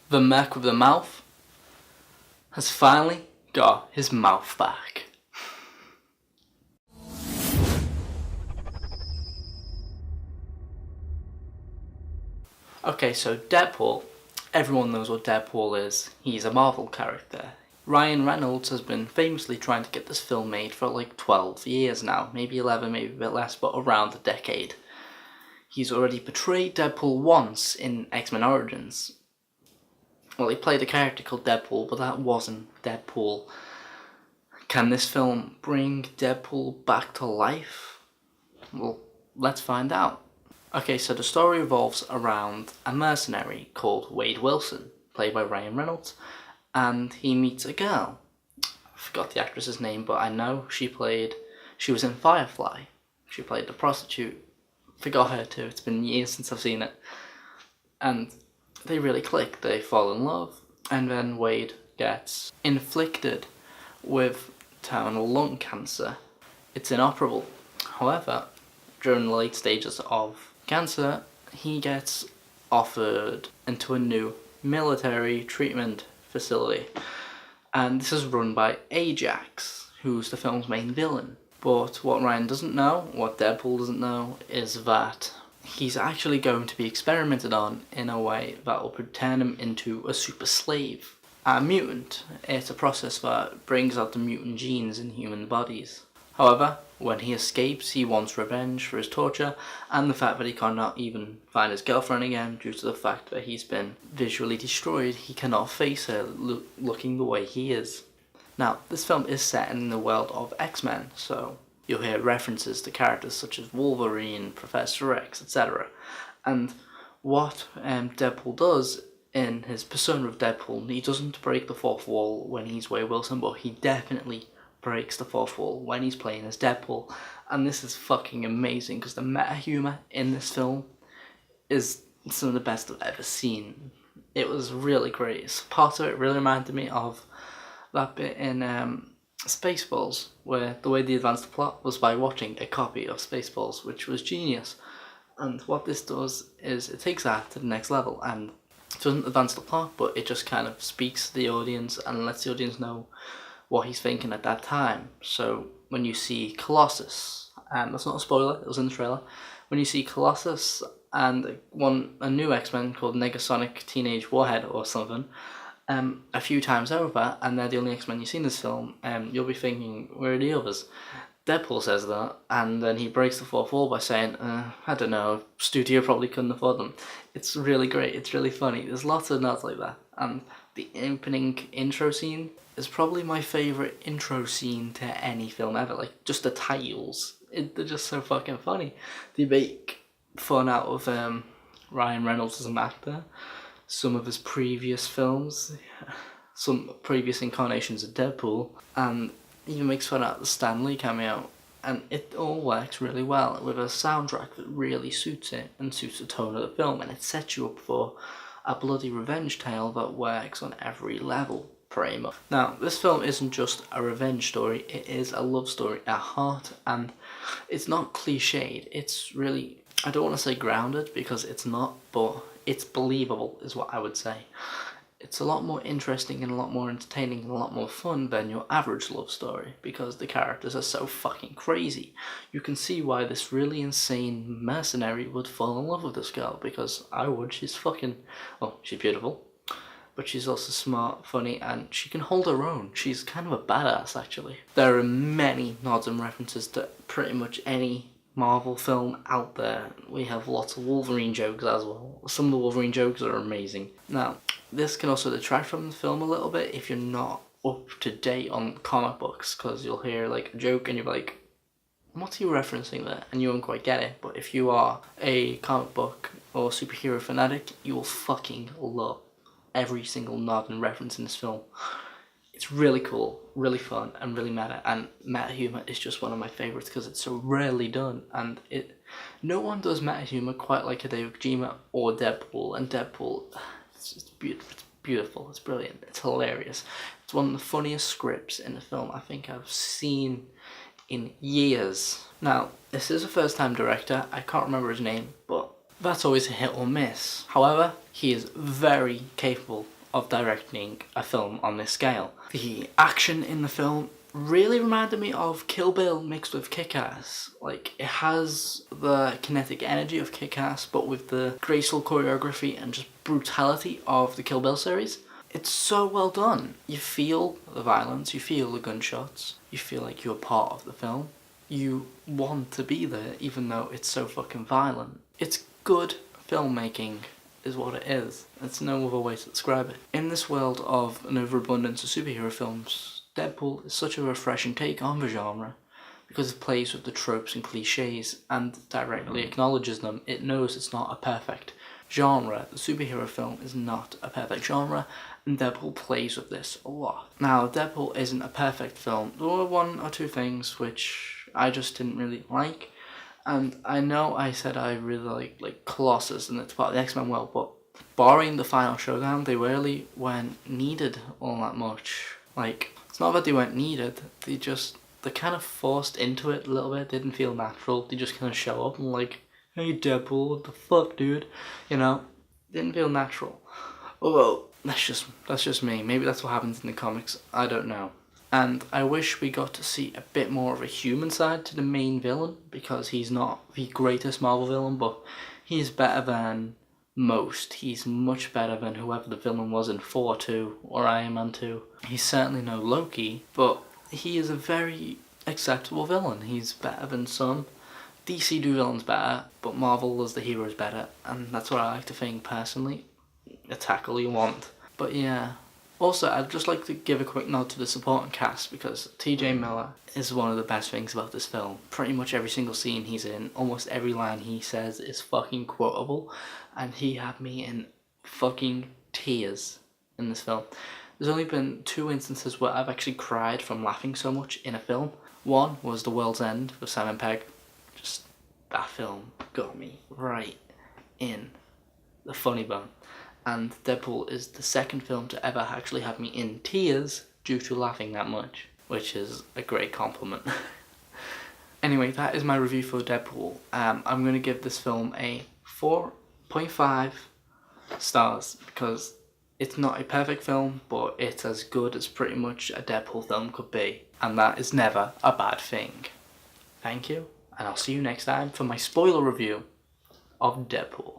The Merc with the mouth has finally got his mouth back. Okay, so Deadpool. Everyone knows what Deadpool is. He's a Marvel character. Ryan Reynolds has been famously trying to get this film made for like 12 years now. Maybe 11, maybe a bit less, but around a decade. He's already portrayed Deadpool once in X-Men Origins. Well, he played a character called Deadpool, but that wasn't Deadpool. Can this film bring Deadpool back to life? Well, let's find out. Okay, so the story revolves around a mercenary called Wade Wilson, played by Ryan Reynolds, and he meets a girl. I forgot the actress's name, but I know she was in Firefly. She played the prostitute. Forgot her too, it's been years since I've seen it. And they really click, they fall in love, and then Wade gets inflicted with terminal lung cancer. It's inoperable. However, during the late stages of cancer, he gets offered into a new military treatment facility. And this is run by Ajax, who's the film's main villain. But what Ryan doesn't know, what Deadpool doesn't know, is that he's actually going to be experimented on in a way that will turn him into a super slave. A mutant. It's a process that brings out the mutant genes in human bodies. However, when he escapes, he wants revenge for his torture and the fact that he cannot even find his girlfriend again due to the fact that he's been visually destroyed. He cannot face her looking the way he is. Now, this film is set in the world of X-Men, so you'll hear references to characters such as Wolverine, Professor X, etc. And what Deadpool does in his persona of Deadpool, he doesn't break the fourth wall when he's Wade Wilson, but he definitely breaks the fourth wall when he's playing as Deadpool. And this is fucking amazing because the meta humor in this film is some of the best I've ever seen. It was really great. Part of it really reminded me of that bit in Spaceballs, where the way they advanced the plot was by watching a copy of Spaceballs, which was genius. And what this does is it takes that to the next level, and it doesn't advance the plot, but it just kind of speaks to the audience and lets the audience know what he's thinking at that time. So when you see Colossus, and that's not a spoiler, it was in the trailer, when you see Colossus and a new X-Men called Negasonic Teenage Warhead or something, a few times over, and they're the only X-Men you see in this film, you'll be thinking, where are the others? Deadpool says that, and then he breaks the fourth wall by saying, I don't know, studio probably couldn't afford them. It's really great, it's really funny, there's lots of nods like that, and the opening intro scene is probably my favourite intro scene to any film ever, like, just the titles, they're just so fucking funny. They make fun out of Ryan Reynolds as an actor, some of his previous films, some previous incarnations of Deadpool, and even makes fun out of the Stan Lee cameo, and it all works really well with a soundtrack that really suits it and suits the tone of the film, and it sets you up for a bloody revenge tale that works on every level, pretty much. Now, this film isn't just a revenge story, it is a love story at heart, and it's not cliched, it's really, I don't want to say grounded because it's not, but it's believable is what I would say. It's a lot more interesting and a lot more entertaining and a lot more fun than your average love story because the characters are so fucking crazy. You can see why this really insane mercenary would fall in love with this girl, because I would. She's fucking, well, she's beautiful, but she's also smart, funny, and she can hold her own. She's kind of a badass, actually. There are many nods and references to pretty much any Marvel film out there. We have lots of Wolverine jokes as well. Some of the Wolverine jokes are amazing. Now, this can also detract from the film a little bit if you're not up to date on comic books, because you'll hear like a joke and you're like, what's he referencing there? And you won't quite get it. But if you are a comic book or superhero fanatic, you will fucking love every single nod and reference in this film. It's really cool, really fun, and really meta, and meta humor is just one of my favourites because it's so rarely done, and no one does meta humor quite like Hideo Kojima or Deadpool, and Deadpool, it's beautiful, it's brilliant, it's hilarious. It's one of the funniest scripts in a film I think I've seen in years. Now, this is a first-time director, I can't remember his name, but that's always a hit or miss. However, he is very capable of directing a film on this scale. The action in the film really reminded me of Kill Bill mixed with Kick-Ass. Like, it has the kinetic energy of Kick-Ass, but with the graceful choreography and just brutality of the Kill Bill series. It's so well done. You feel the violence, you feel the gunshots, you feel like you're part of the film. You want to be there even though it's so fucking violent. It's good filmmaking is what it is. There's no other way to describe it. In this world of an overabundance of superhero films, Deadpool is such a refreshing take on the genre because it plays with the tropes and cliches and directly acknowledges them. It knows it's not a perfect genre. The superhero film is not a perfect genre, and Deadpool plays with this a lot. Now, Deadpool isn't a perfect film. There were one or two things which I just didn't really like, and I know I said I really like Colossus and it's part of the X-Men world, but barring the final showdown, they really weren't needed all that much. Like, it's not that they weren't needed, they're kind of forced into it a little bit. They didn't feel natural. They just kind of show up and like, hey Deadpool, what the fuck, dude? You know, didn't feel natural. Although that's just me. Maybe that's what happens in the comics. I don't know. And I wish we got to see a bit more of a human side to the main villain, because he's not the greatest Marvel villain, but he's better than most. He's much better than whoever the villain was in Thor 2 or Iron Man 2. He's certainly no Loki, but he is a very acceptable villain. He's better than some. DC do villains better, but Marvel does the heroes better, and that's what I like to think personally. Attack all you want. But yeah. Also, I'd just like to give a quick nod to the supporting cast, because TJ Miller is one of the best things about this film. Pretty much every single scene he's in, almost every line he says is fucking quotable, and he had me in fucking tears in this film. There's only been 2 instances where I've actually cried from laughing so much in a film. One was The World's End with Simon Pegg. Just, that film got me right in the funny bone. And Deadpool is the second film to ever actually have me in tears due to laughing that much, which is a great compliment. Anyway, that is my review for Deadpool. I'm going to give this film a 4.5 stars, because it's not a perfect film, but it's as good as pretty much a Deadpool film could be, and that is never a bad thing. Thank you, and I'll see you next time for my spoiler review of Deadpool.